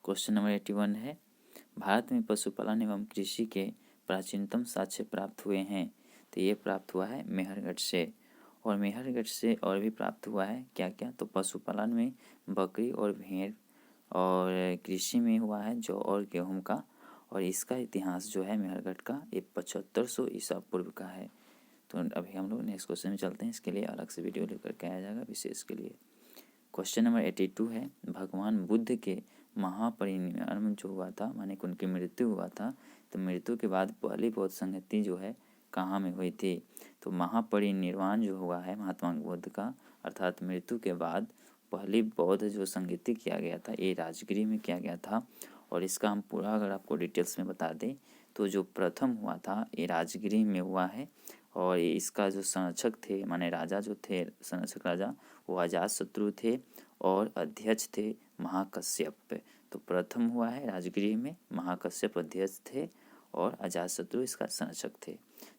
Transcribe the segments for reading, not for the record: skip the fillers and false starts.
Question number 81 है, भारत में पशुपालन एवं कृषि के प्राचीनतम साक्ष्य प्राप्त हुए हैं। तो ये प्राप्त हुआ है मेहरगढ़ से, और मेहरगढ़ से और भी प्राप्त हुआ है क्या क्या, तो पशुपालन में बकरी और भेड़, और कृषि में हुआ है जौ और गेहूं का, और इसका इतिहास जो है मेहरगढ़ का ये 7500 ईसा पूर्व का है। तो अभी हम लोग नेक्स्ट क्वेश्चन में चलते हैं, इसके लिए अलग से वीडियो लेकर के आया जाएगा विशेष के लिए। क्वेश्चन नंबर 82 है, भगवान बुद्ध के महापरिनिर्वाण जो हुआ था, माने कि उनकी मृत्यु हुआ था, तो मृत्यु के बाद पहली बौद्ध संगति जो है कहाँ में हुई थी। तो महापरिनिर्वाण जो हुआ है महात्मा बुद्ध का, अर्थात मृत्यु के बाद पहली बौद्ध जो संगति किया गया था ये राजगिरी में किया गया था। और इसका हम पूरा अगर आपको डिटेल्स में बता दें तो जो प्रथम हुआ था ये राजगिरी में हुआ है, और इसका जो संरक्षक थे माने राजा जो थे, संरक्षक राजा वो अजातशत्रु थे, और अध्यक्ष थे महाकश्यप। तो प्रथम हुआ है राजगृह में, महाकश्यप अध्यक्ष थे और अजातशत्रु इसका संरक्षक थे।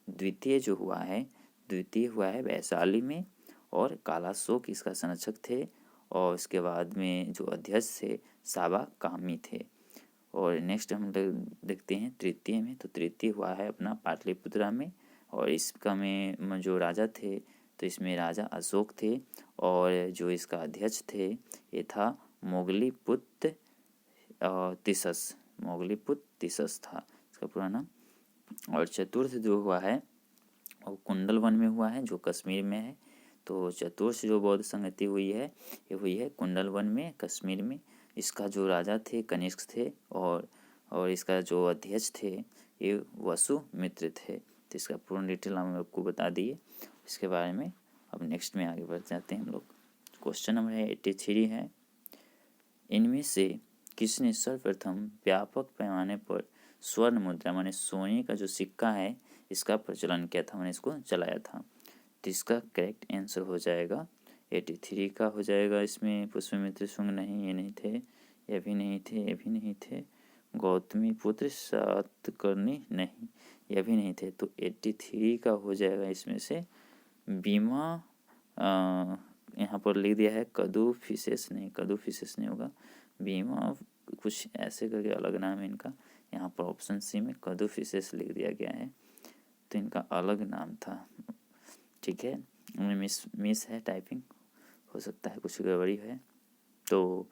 द्वितीय हुआ है वैशाली में, और कालाशोक इसका संरक्षक थे, और इसके बाद में जो अध्यक्ष थे साबा कामी थे। और नेक्स्ट हम देखते हैं तृतीय में, तो तृतीय हुआ है अपना पाटलिपुत्रा में, और इसका में जो राजा थे तो इसमें राजा अशोक थे, और जो इसका अध्यक्ष थे ये था मोगलीपुत्र तिसस था इसका पूरा नाम। और चतुर्थ जो हुआ है वो कुंडल वन में हुआ है जो कश्मीर में है। तो चतुर्थ जो बौद्ध संगति हुई है ये हुई है कुंडल वन में कश्मीर में। इसका जो राजा थे कनिष्क थे, और इसका जो अध्यक्ष थे ये वसुमित्र थे। तो इसका पूर्ण डिटेल हम आपको बता दिए इसके बारे में। अब नेक्स्ट में आगे बढ़ जाते हैं हम लोग। क्वेश्चन नंबर 83 है, इनमें से किसने सर्वप्रथम व्यापक पैमाने पर स्वर्ण मुद्रा माने सोने का जो सिक्का है इसका प्रचलन किया था, मैंने इसको चलाया था। तो इसका करेक्ट आंसर हो जाएगा 83 का हो जाएगा। इसमें पुष्यमित्र शुंग नहीं, ये नहीं थे, ये भी नहीं थे, ये भी नहीं थे, गौतमी पुत्र सातकर्णी नहीं, ये भी नहीं थे। तो 83 का हो जाएगा इसमें से बीमा, यहाँ पर लिख दिया है कदूफिसेस नहीं होगा, बीमा कुछ ऐसे करके अलग नाम है इनका, यहाँ पर ऑप्शन सी में कदूफिसेस लिख दिया गया है, तो इनका अलग नाम था। ठीक है, मिस है टाइपिंग, हो सकता है कुछ गड़बड़ी है। तो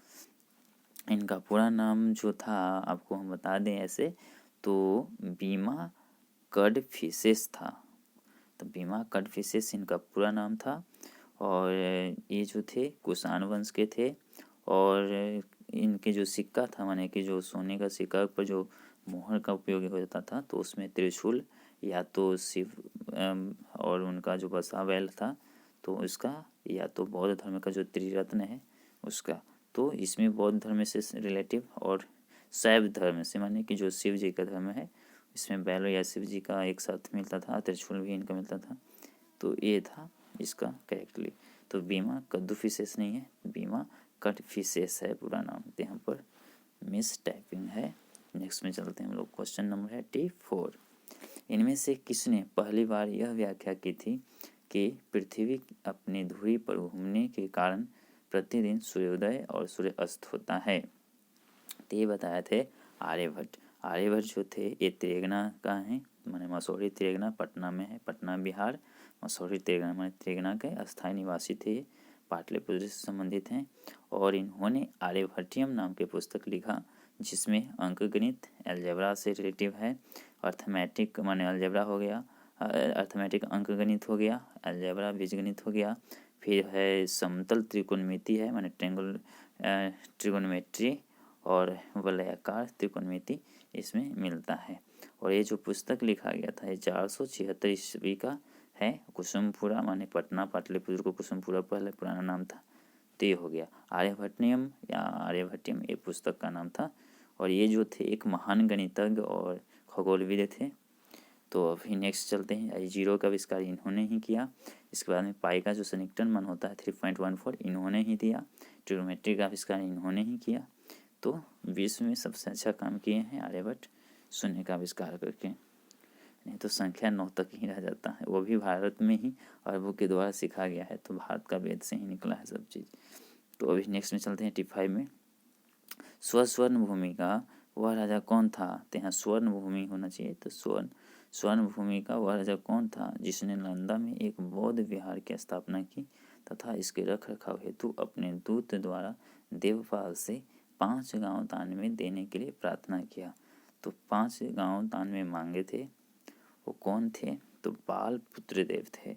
इनका पूरा नाम जो था आपको हम बता दें ऐसे, तो बीमा कडफिसेस था। तो बीमा कडफिसेस इनका पूरा नाम था, और ये जो थे कुषाण वंश के थे, और इनके जो सिक्का था माने कि जो सोने का सिक्का पर जो मोहर का उपयोग हो जाता था तो उसमें त्रिशूल या तो शिव और उनका जो बसा बैल था तो इसका, या तो बौद्ध धर्म का जो त्रिरत्न है उसका, तो इसमें बौद्ध धर्म से रिलेटिव और शैव धर्म से माने कि जो शिव जी का धर्म है इसमें बैल या शिव जी का एक साथ मिलता था, त्रिशूल भी इनका मिलता था। तो ये था इसका करेक्टली। तो बीमा कद्दूफिसेस नहीं है, बीमा कटफिसेस है पूरा नाम, तो यहाँ पर मिस टाइपिंग है। नेक्स्ट में चलते हैं हम लोग। क्वेश्चन नंबर है 84, इनमें से किसने पहली बार यह व्याख्या की थी कि पृथ्वी अपनी धुरी पर घूमने के कारण प्रतिदिन सूर्योदय और सूर्य अस्त होता है। तो ये बताए थे आर्यभट्ट। आर्यभट्ट जो थे ये तेलंगाना का है, माने मसौरी तेलंगाना पटना में है, पटना बिहार, मसौरी तेलंगाना माने तेलंगाना के अस्थायी निवासी थे, पाटलिपुत्र से संबंधित हैं। और इन्होंने आर्यभट्टियम नाम के पुस्तक लिखा जिसमें अंकगणित एल्जेब्रा से रिलेटिव है, अर्थमेटिक माने अलजेब्रा हो गया, अर्थमेटिक अंकगणित हो गया, अलजेब्रा बीजगणित हो गया, फिर है समतल त्रिकोणमिति है माने ट्रेंगल ट्रिगोनोमेट्री, और वलयाकार त्रिकोणमिति इसमें मिलता है। और ये जो पुस्तक लिखा गया था ये 476 ईस्वी का है, कुसुमपुरा माने पटना, पाटलिपुत्र को कुसुमपुरा पहले पुराना नाम था, तो ये हो गया आर्यभट्टियम या आर्यभट्टियम, ये पुस्तक का नाम था। और ये जो थे एक महान गणितज्ञ और खगोलविद थे। तो अभी नेक्स्ट चलते हैं, जीरो का आविष्कार इन्होंने ही किया। इसके बाद में पाई का जो सन्निकटन मान होता है 3.14 इन्होंने ही दिया। ट्रिग्नोमेट्री का आविष्कार इन्होंने ही किया। तो विश्व में सबसे अच्छा काम किए हैं आर्यभट्ट शून्य का आविष्कार करके, नहीं तो संख्या 9 तक ही रह जाता है, वो भी भारत में ही अरबों के द्वारा सीखा गया है, तो भारत का वेद से ही निकला है सब चीज़। तो अभी नेक्स्ट में चलते हैं 85 में। स्वर्ण भूमि का वह राजा कौन था? तो यहाँ स्वर्ण भूमि होना चाहिए, तो स्वर्ण भूमि का वह राजा कौन था जिसने नालंदा में एक बौद्ध विहार की स्थापना की तथा इसके रख रखाव हेतु अपने दूत द्वारा देवपाल से 5 गांव दान में देने के लिए प्रार्थना किया। तो 5 गांव दान में मांगे थे, वो कौन थे? तो बालपुत्र देव थे।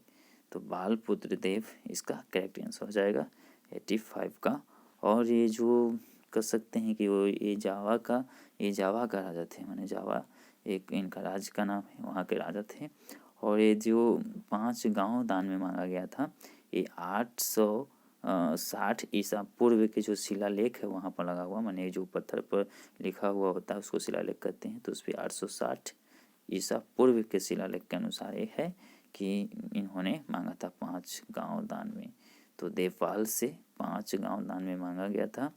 तो बालपुत्र देव इसका करेक्ट आंसर हो जाएगा 85 का। और ये जो कर सकते हैं कि वो ये जावा का राजा थे, माने जावा एक इनका राज्य का नाम है, वहाँ के राजा थे। और ये जो 5 गांव दान में मांगा गया था, ये 860 ईसा पूर्व के जो शिलालेख है वहाँ पर लगा हुआ, माने जो पत्थर पर लिखा हुआ होता है उसको शिलालेख कहते हैं। तो उस पर 860 ईसा पूर्व के शिलालेख के अनुसार ये है कि इन्होंने मांगा था 5 गांव दान में। तो देवपाल से 5 गांव दान में मांगा गया था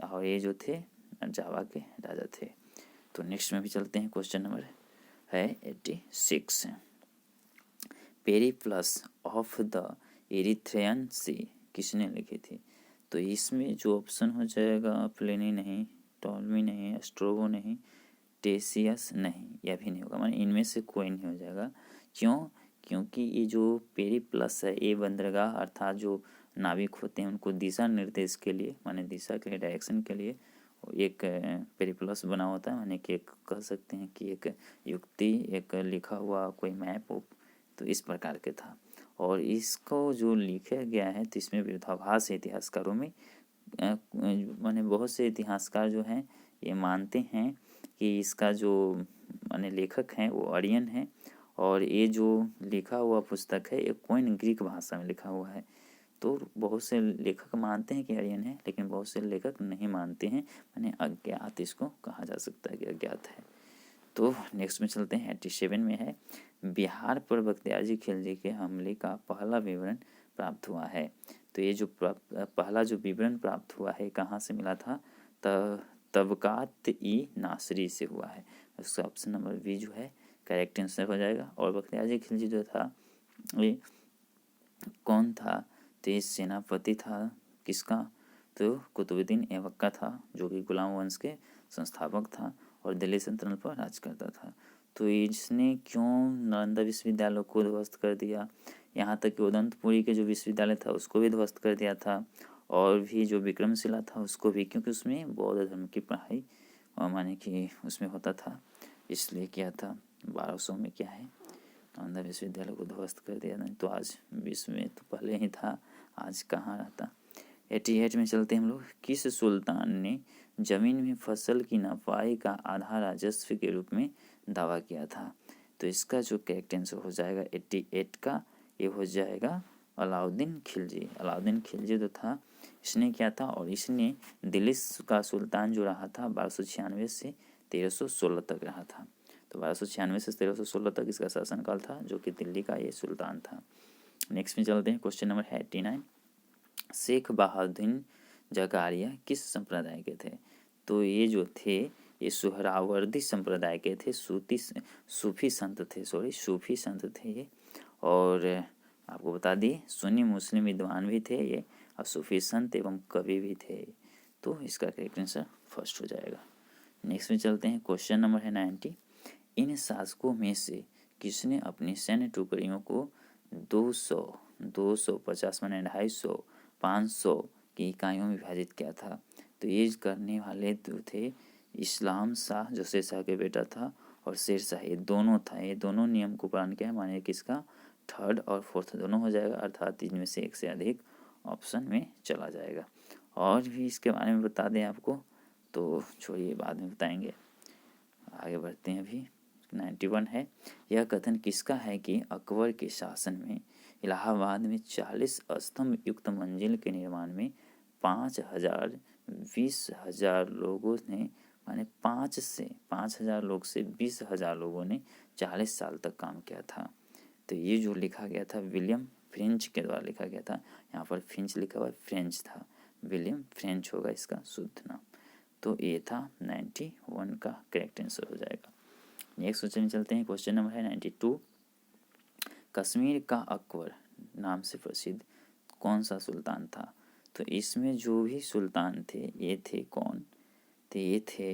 और ये जो थे जावा के राजा थे। तो नेक्स्ट में भी चलते हैं। क्वेश्चन नंबर है 86। पेरिप्लस ऑफ द एरिथ्रेयन सी किसने लिखी थी? तो इसमें जो ऑप्शन हो जाएगा, प्लेनी नहीं, टॉलमी नहीं, स्ट्रोबो नहीं, टेसियस नहीं, यह भी नहीं होगा, माने इनमें से कोई नहीं हो जाएगा। क्यों? क्योंकि ये जो पेरिप्लस है, ये बंदरगाह अर्थात जो नाविक होते हैं उनको दिशा निर्देश के लिए, माने दिशा के लिए, डायरेक्शन के लिए एक पेरिप्लस बना होता है, माने कि एक कह सकते हैं कि एक युक्ति, एक लिखा हुआ कोई मैप, तो इस प्रकार के था। और इसको जो लिखा गया है तो इसमें विरोधाभास है इतिहासकारों में, माने बहुत से इतिहासकार जो हैं ये मानते हैं कि इसका जो माने लेखक हैं वो आर्यन है, और ये जो लिखा हुआ पुस्तक है ये कोइन ग्रीक भाषा में लिखा हुआ है। तो बहुत से लेखक मानते हैं कि आर्यन है, लेकिन बहुत से लेखक नहीं मानते हैं, माने अज्ञात इसको कहा जा सकता है कि अज्ञात है। तो नेक्स्ट में चलते हैं। 87 में है, बिहार पर बख्तियार जी खिलजी के हमले का पहला विवरण प्राप्त हुआ है। तो ये जो पहला जो विवरण प्राप्त हुआ है कहाँ से मिला था? तबकात ई नासरी से हुआ है। उसका ऑप्शन नंबर बी जो है करेक्ट आंसर हो जाएगा। और बख्तियार जी खिलजी जो था ये कौन था? तो ये सेनापति था किसका? तो कुतुबुद्दीन ऐबक का था, जो कि गुलाम वंश के संस्थापक था और दिल्ली सल्तनत पर राज करता था। तो इसने क्यों नालंदा विश्वविद्यालय को ध्वस्त कर दिया? यहाँ तक कि उदंतपुरी के जो विश्वविद्यालय था उसको भी ध्वस्त कर दिया था, और भी जो विक्रमशिला था उसको भी, क्योंकि उसमें बौद्ध धर्म की पढ़ाई माने कि उसमें होता था, इसलिए किया था। 1200 में क्या है, नालंदा विश्वविद्यालय को ध्वस्त कर दिया। नहीं तो आज विश्व में तो पहले ही था, आज कहाँ रहता। 88 में चलते हैं हम लोग। किस सुल्तान ने जमीन में फसल की नफाई का आधा राजस्व के रूप में दावा किया था? तो इसका जो करेक्ट आंसर हो जाएगा 88 का, ये हो जाएगा अलाउद्दीन खिलजी। अलाउद्दीन खिलजी जो था इसने किया था, और इसने दिल्ली का सुल्तान जो रहा था 1296 से 1316 तक रहा था। तो 1296 से 1316 तक इसका शासनकाल था, जो कि दिल्ली का ये सुल्तान था। नेक्स्ट में चलते हैं। क्वेश्चन नंबर है 89। शेख बहाउद्दीन जकारिया किस संप्रदाय के थे? तो ये जो थे ये सुहरावर्दी संप्रदाय के थे, सूफी संत थे ये। और आपको बता दिए सुन्नी मुस्लिम विद्वान भी थे ये, और सूफी संत एवं कवि भी थे। तो इसका करेक्ट आंसर फर्स्ट हो जाएगा। नेक्स्ट में चलते हैं। क्वेश्चन नंबर है 90। इन शासकों में से किसने अपनी सैन्य टुकड़ियों को 250 माने 250, 500 की इकाइयों में विभाजित किया था? तो ये करने वाले तो थे इस्लाम शाह, जो शेर शाह के बेटा था, और शेर शाह, ये दोनों था। ये दोनों नियम को पालन किया है, माने किसका? थर्ड और फोर्थ दोनों हो जाएगा, अर्थात इनमें से एक से अधिक ऑप्शन में चला जाएगा। और भी इसके बारे में बता दें आपको, तो छोड़िए बाद में बताएंगे। आगे बढ़ते हैं। अभी 91 है। यह कथन किसका है कि अकबर के शासन में इलाहाबाद में 40 स्तंभ युक्त मंजिल के निर्माण में 5,000 20,000 लोगों ने, माने 5,000 लोग से 20,000 लोगों ने 40 साल तक काम किया था? तो ये जो लिखा गया था विलियम फ्रेंच के द्वारा लिखा गया था। यहाँ पर फ्रेंच लिखा हुआ, फ्रेंच था, विलियम फ्रेंच होगा इसका शुद्ध नाम। तो ये था 91 का करेक्ट आंसर हो जाएगा। नेक्स्ट क्वेश्चन में चलते हैं। क्वेश्चन नंबर है 92। कश्मीर का अकबर नाम से प्रसिद्ध कौन सा सुल्तान था? तो इसमें जो भी सुल्तान थे ये थे कौन? तो ये थे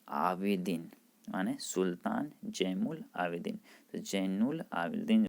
आबिदीन, माने सुल्तान जैनुल आबिदीन। तो जैनुल आबिदीन